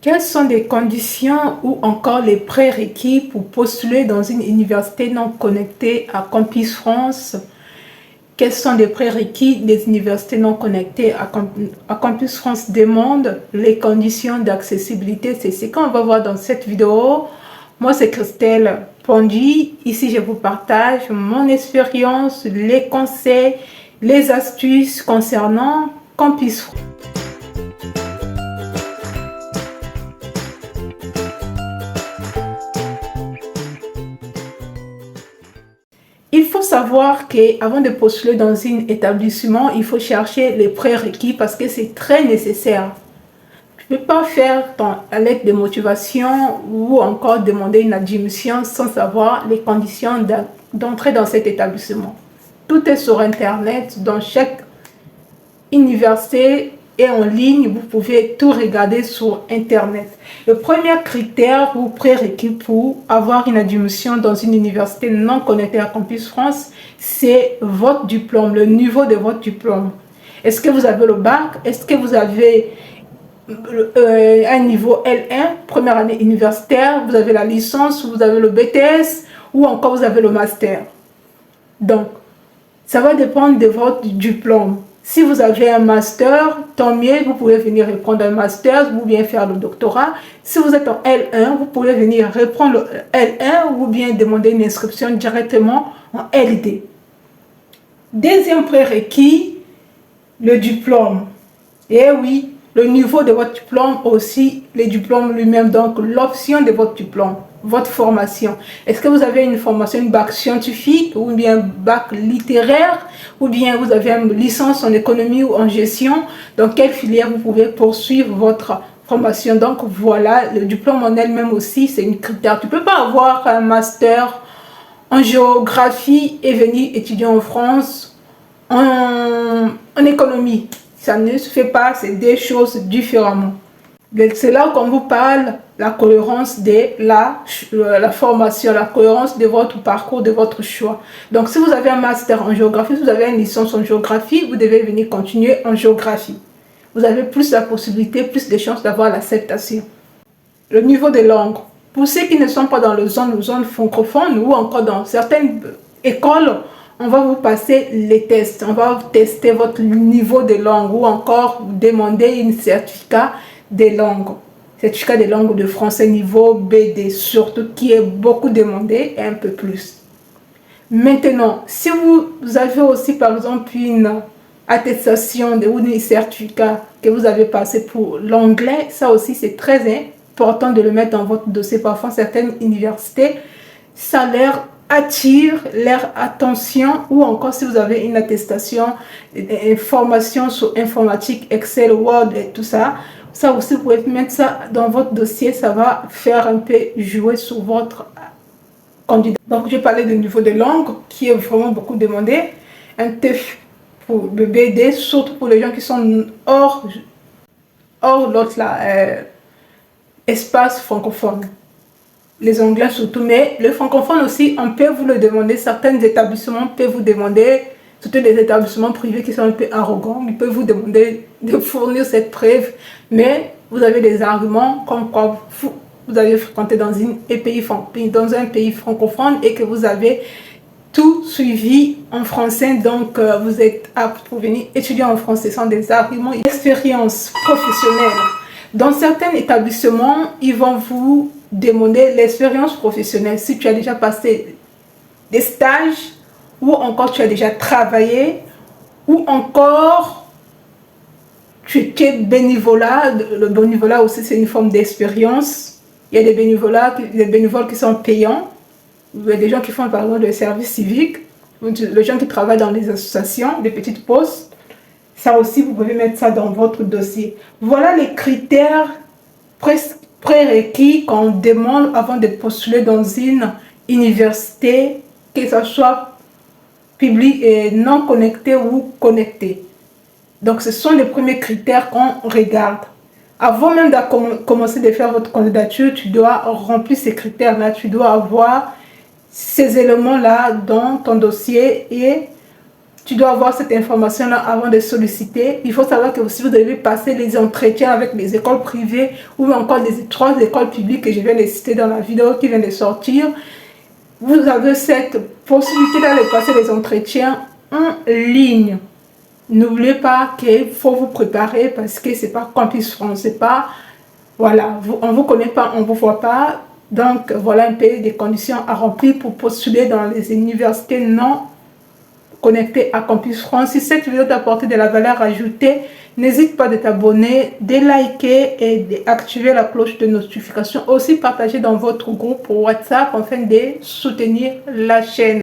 Quelles sont les conditions ou encore les prérequis pour postuler dans une université non connectée à Campus France? Quels sont les prérequis des universités non connectées à Campus France demande? Les conditions d'accessibilité, c'est ce qu'on va voir dans cette vidéo. Moi, c'est Christelle Pondy. Ici, je vous partage mon expérience, les conseils, les astuces concernant Campus France. Il faut savoir qu'avant de postuler dans un établissement, il faut chercher les prérequis parce que c'est très nécessaire. Tu ne peux pas faire ton lettre de motivation ou encore demander une admission sans savoir les conditions d'entrée dans cet établissement. Tout est sur Internet, dans chaque université et en ligne, vous pouvez tout regarder sur Internet. Le premier critère ou prérequis pour avoir une admission dans une université non connectée à Campus France, c'est votre diplôme, le niveau de votre diplôme. Est-ce que vous avez le bac? Est-ce que vous avez un niveau L1, première année universitaire? Vous avez la licence, vous avez le BTS ou encore vous avez le master? Donc, ça va dépendre de votre diplôme. Si vous avez un master, tant mieux, vous pouvez venir reprendre un master ou bien faire le doctorat. Si vous êtes en L1, vous pouvez venir reprendre le L1 ou bien demander une inscription directement en LD. Deuxième prérequis, le diplôme. Et oui, le niveau de votre diplôme aussi, le diplôme lui-même, donc l'option de votre diplôme, votre formation. Est-ce que vous avez une formation, une bac scientifique ou bien un bac littéraire ou bien vous avez une licence en économie ou en gestion? Dans quelle filière vous pouvez poursuivre votre formation? Donc voilà, le diplôme en elle-même aussi, c'est une critère. Tu ne peux pas avoir un master en géographie et venir étudier en France en économie. Ça ne se fait pas, c'est des choses différemment. C'est là qu'on vous parle la cohérence de la formation, la cohérence de votre parcours, de votre choix. Donc, si vous avez un master en géographie, si vous avez une licence en géographie, vous devez venir continuer en géographie. Vous avez plus la possibilité, plus de chances d'avoir l'acceptation. Le niveau de langue. Pour ceux qui ne sont pas dans les zones francophones ou encore dans certaines écoles, on va vous passer les tests. On va tester votre niveau de langue ou encore vous demander un certificat de langue. Certificat de langue de français niveau BD, surtout qui est beaucoup demandé et un peu plus. Maintenant, si vous avez aussi par exemple une attestation ou un certificat que vous avez passé pour l'anglais, ça aussi c'est très important de le mettre dans votre dossier. Parfois, certaines universités, ça leur attire leur attention ou encore si vous avez une attestation, une formation sur informatique, Excel, Word et tout ça, ça aussi vous pouvez mettre ça dans votre dossier, ça va faire un peu jouer sur votre candidat. Donc je parlais du niveau de langue qui est vraiment beaucoup demandé, un TEF pour le BD, surtout pour les gens qui sont hors l'autre là, espace francophone. Les anglais surtout, mais le francophone aussi, on peut vous le demander. Certains établissements peuvent vous demander, surtout des établissements privés qui sont un peu arrogants, ils peuvent vous demander de fournir cette preuve, mais vous avez des arguments comme quoi vous avez fréquenté dans un pays francophone et que vous avez tout suivi en français, donc vous êtes apte pour venir étudier en français. Ce sont des arguments, expérience professionnelle. Dans certains établissements, ils vont vous demander l'expérience professionnelle. Si tu as déjà passé des stages ou encore tu as déjà travaillé ou encore tu étais bénévolat. Le bénévolat aussi c'est une forme d'expérience. Il y a des bénévoles qui sont payants. Il y a des gens qui font par exemple des services civiques. Les gens qui travaillent dans les associations, des petites postes. Ça aussi, vous pouvez mettre ça dans votre dossier. Voilà les critères prérequis qu'on demande avant de postuler dans une université, que ce soit publique et non connectée ou connectée. Donc, ce sont les premiers critères qu'on regarde. Avant même de commencer de faire votre candidature, tu dois remplir ces critères-là. Tu dois avoir ces éléments-là dans ton dossier et tu dois avoir cette information-là avant de solliciter. Il faut savoir que si vous devez passer les entretiens avec les écoles privées ou encore les 3 écoles publiques que je viens de citer dans la vidéo qui vient de sortir, vous avez cette possibilité d'aller passer les entretiens en ligne. N'oubliez pas qu'il faut vous préparer parce que c'est pas Campus France, c'est pas, voilà, on vous connaît pas, on vous voit pas. Donc voilà un peu des conditions à remplir pour postuler dans les universités non connectées à Campus France. Si cette vidéo t'a apporté de la valeur ajoutée, n'hésite pas de t'abonner, de liker et d'activer la cloche de notification. Aussi partager dans votre groupe WhatsApp afin de soutenir la chaîne.